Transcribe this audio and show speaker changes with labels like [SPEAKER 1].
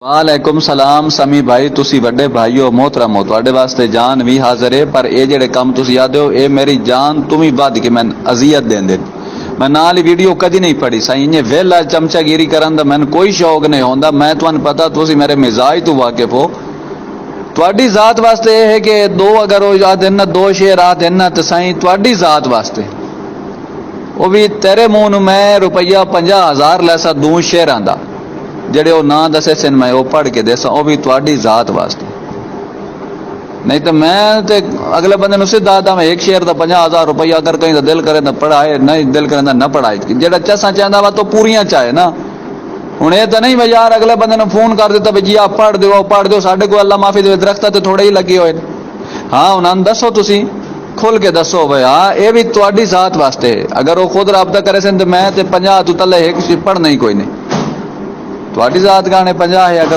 [SPEAKER 1] वालेकुम सलाम समी भाई तुसी वड्डे भाई हो मोहतरम हो तुहाडे वास्ते जान भी हाजिर है पर ये जेड़े काम तुसी आदे हो ये मेरी जान तुम ही बद के मैं अजियत देंदे मैं नाल ही वीडियो कदी नहीं पढ़ी साईं इन्हें वेला चमचागिरी करन दा मैंने कोई शौक नहीं होंदा मैं तुहानू पता तुसी मेरे मिजाज तो वाकिफ हो तुहाडी जात वास्ते ये है कि दो अगर वो याद ना दो शेर आ देना तो साईं तुहाडी जात वास्ते वो भी तेरे मुंह नू मैं रुपया 50,000 लैसा दूं शेरां दा जेड़े वो ना दसे सन मैं वो पढ़ के देसा वो भी तुहाडी जात वास्ते नहीं तो मैं ते अगले बंदे नु सीधा आदा मैं एक शेर दा 50,000 रुपया अगर कहीं दा दिल करे ना पढ़ाए नहीं दिल करे ना पढ़ाए जेड़ा चसा चाहता वा तो पूरियां चाहे ना हुण ये तो नहीं मैं यार अगले बंदे ने फोन कर दिता भी जी आप पढ़ दो साडे को अल्लाह माफी दे दरख्त ते थोड़े ही लगे होए हाँ उन्होंने दसो तुसी खुल के दसो भाई हाँ ये भी तुहाडी जात वास्ते अगर वो खुद राबता करे सन तो मैं ते 50 तो तले एक पढ़ना ही कोई नहीं तुहाडी जात गाने 50 है अगर